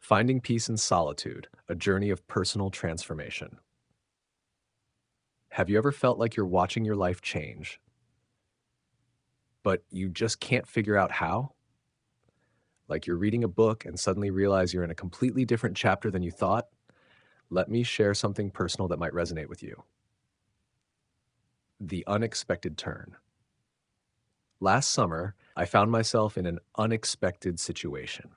Finding Peace in Solitude, a journey of personal transformation. Have you ever felt like you're watching your life change, but you just can't figure out how? Like you're reading a book and suddenly realize you're in a completely different chapter than you thought? Let me share something personal that might resonate with you. The unexpected turn. Last summer, I found myself in an unexpected situation.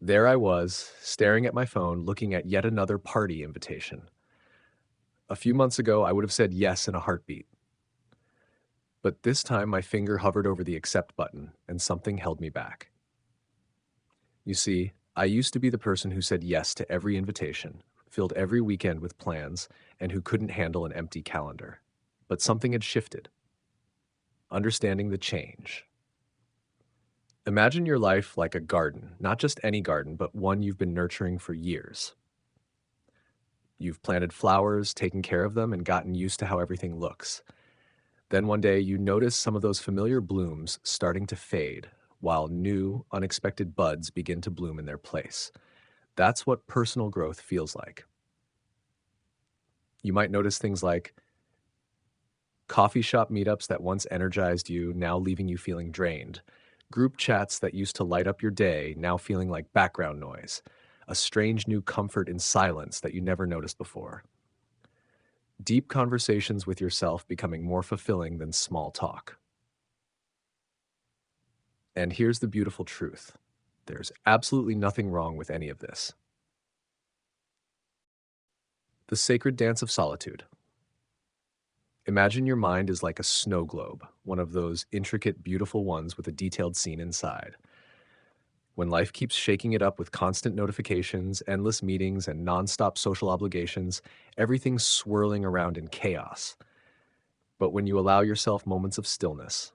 There I was, staring at my phone, looking at yet another party invitation. A few months ago, I would have said yes in a heartbeat. But this time my finger hovered over the accept button and something held me back. You see, I used to be the person who said yes to every invitation, filled every weekend with plans, and who couldn't handle an empty calendar. But something had shifted. Understanding the change. Imagine your life like a garden, not just any garden, but one you've been nurturing for years. You've planted flowers, taken care of them, and gotten used to how everything looks. Then one day you notice some of those familiar blooms starting to fade, while new, unexpected buds begin to bloom in their place. That's what personal growth feels like. You might notice things like coffee shop meetups that once energized you, now leaving you feeling drained. Group chats that used to light up your day, now feeling like background noise. A strange new comfort in silence that you never noticed before. Deep conversations with yourself becoming more fulfilling than small talk. And here's the beautiful truth. There's absolutely nothing wrong with any of this. The sacred dance of solitude. Imagine your mind is like a snow globe, one of those intricate, beautiful ones with a detailed scene inside. When life keeps shaking it up with constant notifications, endless meetings, and nonstop social obligations, everything's swirling around in chaos. But when you allow yourself moments of stillness,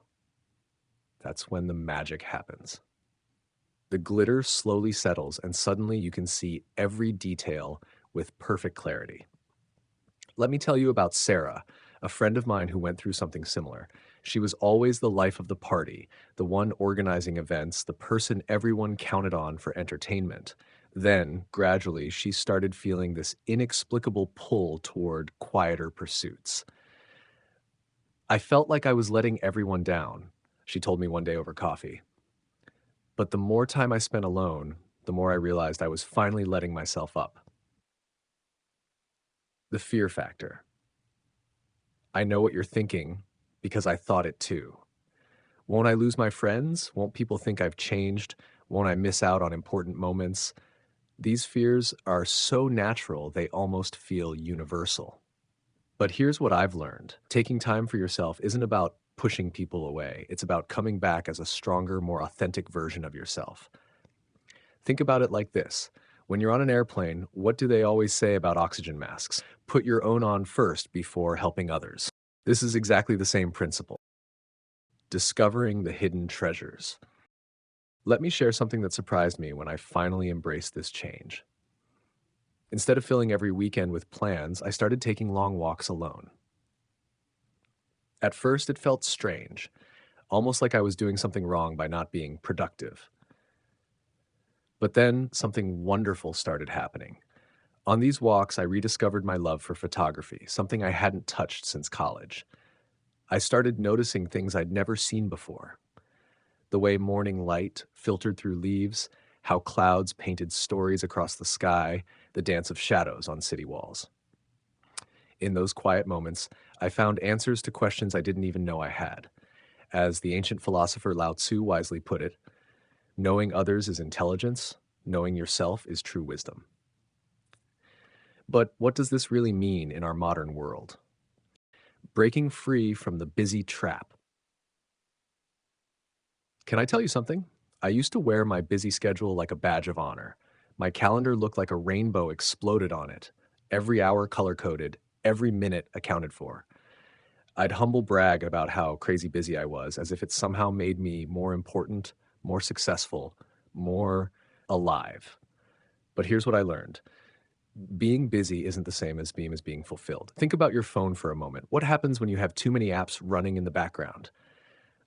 that's when the magic happens. The glitter slowly settles, and suddenly you can see every detail with perfect clarity. Let me tell you about Sarah, a friend of mine who went through something similar. She was always the life of the party, the one organizing events, the person everyone counted on for entertainment. Then, gradually, she started feeling this inexplicable pull toward quieter pursuits. I felt like I was letting everyone down, she told me one day over coffee. But the more time I spent alone, the more I realized I was finally letting myself up. The fear factor. I know what you're thinking because I thought it too. Won't I lose my friends? Won't people think I've changed? Won't I miss out on important moments? These fears are so natural, they almost feel universal. But here's what I've learned. Taking time for yourself isn't about pushing people away. It's about coming back as a stronger, more authentic version of yourself. Think about it like this. When you're on an airplane, what do they always say about oxygen masks? Put your own on first before helping others. This is exactly the same principle. Discovering the hidden treasures. Let me share something that surprised me when I finally embraced this change. Instead of filling every weekend with plans, I started taking long walks alone. At first, it felt strange, almost like I was doing something wrong by not being productive. But then something wonderful started happening. On these walks, I rediscovered my love for photography, something I hadn't touched since college. I started noticing things I'd never seen before. The way morning light filtered through leaves, how clouds painted stories across the sky, the dance of shadows on city walls. In those quiet moments, I found answers to questions I didn't even know I had. As the ancient philosopher Lao Tzu wisely put it, knowing others is intelligence, knowing yourself is true wisdom. But what does this really mean in our modern world? Breaking free from the busy trap. Can I tell you something? I used to wear my busy schedule like a badge of honor. My calendar looked like a rainbow exploded on it. Every hour color coded, every minute accounted for. I'd humble brag about how crazy busy I was, as if it somehow made me more important, more successful, more alive. But here's what I learned. Being busy isn't the same as being fulfilled. Think about your phone for a moment. What happens when you have too many apps running in the background?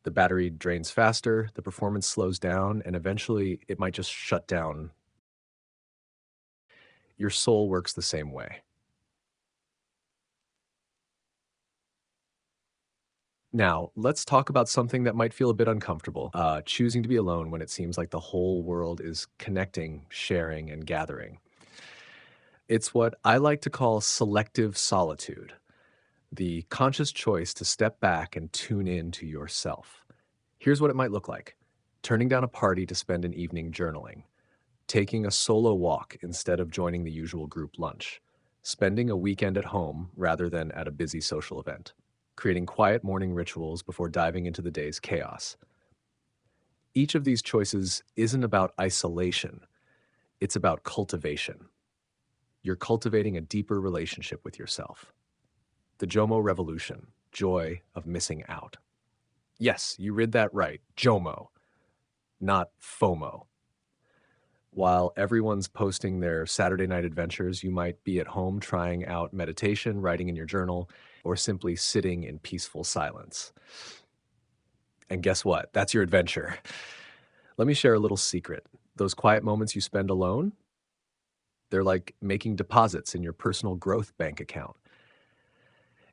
The battery drains faster, the performance slows down, and eventually it might just shut down Your soul works the same way. Now, let's talk about something that might feel a bit uncomfortable, choosing to be alone when it seems like the whole world is connecting, sharing, and gathering. It's what I like to call selective solitude, the conscious choice to step back and tune in to yourself. Here's what it might look like: turning down a party to spend an evening journaling, taking a solo walk instead of joining the usual group lunch, spending a weekend at home rather than at a busy social event, creating quiet morning rituals before diving into the day's chaos. Each of these choices isn't about isolation, it's about cultivation. You're cultivating a deeper relationship with yourself. The JOMO revolution, joy of missing out. Yes, you read that right, JOMO, not FOMO. While everyone's posting their Saturday night adventures, you might be at home trying out meditation, writing in your journal, or simply sitting in peaceful silence. And guess what? That's your adventure. Let me share a little secret. Those quiet moments you spend alone, they're like making deposits in your personal growth bank account.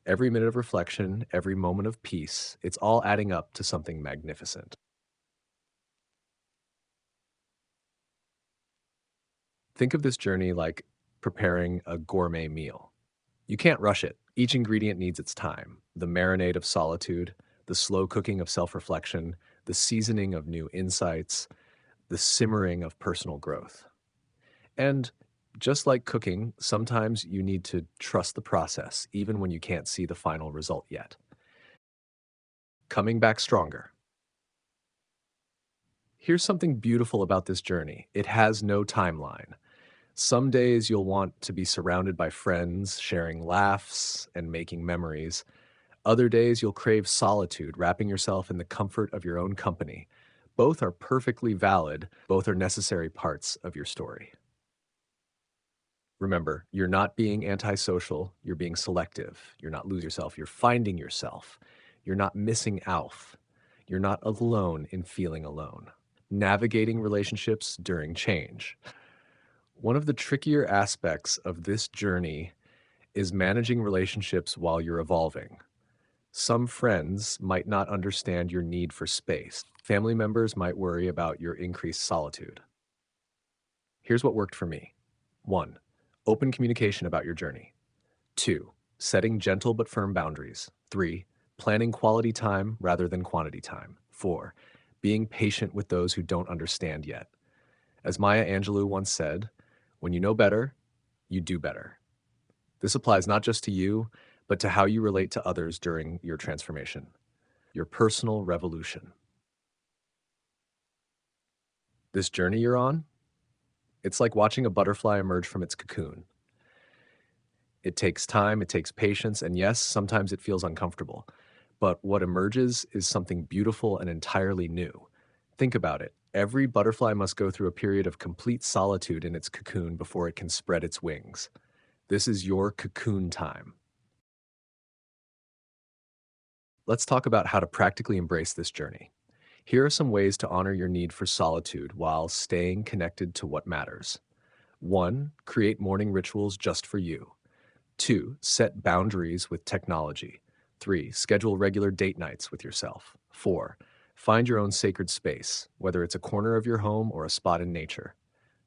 Every minute of reflection, every moment of peace, it's all adding up to something magnificent. Think of this journey like preparing a gourmet meal. You can't rush it. Each ingredient needs its time: the marinade of solitude, the slow cooking of self reflection, the seasoning of new insights, the simmering of personal growth. And just like cooking, sometimes you need to trust the process, even when you can't see the final result yet. Coming back stronger. Here's something beautiful about this journey: it has no timeline. Some days you'll want to be surrounded by friends, sharing laughs and making memories. Other days you'll crave solitude, wrapping yourself in the comfort of your own company. Both are perfectly valid, both are necessary parts of your story. Remember, you're not being antisocial, you're being selective. You're not losing yourself, you're finding yourself. You're not missing out. You're not alone in feeling alone. Navigating relationships during change. One of the trickier aspects of this journey is managing relationships while you're evolving. Some friends might not understand your need for space. Family members might worry about your increased solitude. Here's what worked for me. 1. Open communication about your journey. 2. Setting gentle but firm boundaries. 3. Planning quality time rather than quantity time. 4. Being patient with those who don't understand yet. As Maya Angelou once said, when you know better, you do better. This applies not just to you, but to how you relate to others during your transformation, your personal revolution. This journey you're on, it's like watching a butterfly emerge from its cocoon. It takes time, it takes patience, and yes, sometimes it feels uncomfortable. But what emerges is something beautiful and entirely new. Think about it. Every butterfly must go through a period of complete solitude in its cocoon before it can spread its wings. This is your cocoon time. Let's talk about how to practically embrace this journey. Here are some ways to honor your need for solitude while staying connected to what matters. 1. Create morning rituals just for you. 2. Set boundaries with technology. 3. Schedule regular date nights with yourself. 4. Find your own sacred space, whether it's a corner of your home or a spot in nature.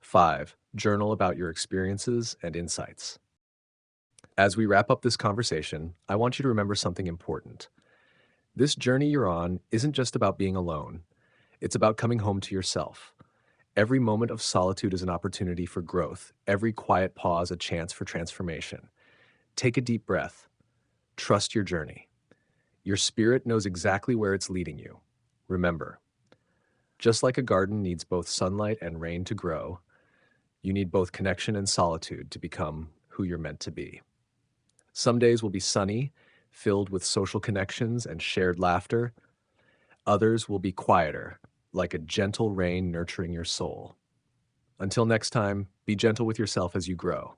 5. Journal about your experiences and insights. As we wrap up this conversation, I want you to remember something important. This journey you're on isn't just about being alone, it's about coming home to yourself. Every moment of solitude is an opportunity for growth, every quiet pause a chance for transformation. Take a deep breath. Trust your journey. Your spirit knows exactly where it's leading you. Remember, just like a garden needs both sunlight and rain to grow, you need both connection and solitude to become who you're meant to be. Some days will be sunny, filled with social connections and shared laughter. Others will be quieter, like a gentle rain nurturing your soul. Until next time, be gentle with yourself as you grow.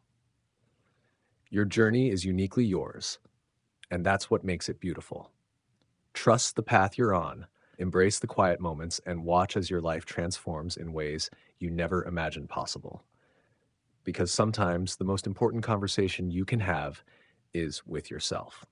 Your journey is uniquely yours, and that's what makes it beautiful. Trust the path you're on, embrace the quiet moments, and watch as your life transforms in ways you never imagined possible. because sometimes the most important conversation you can have is with yourself.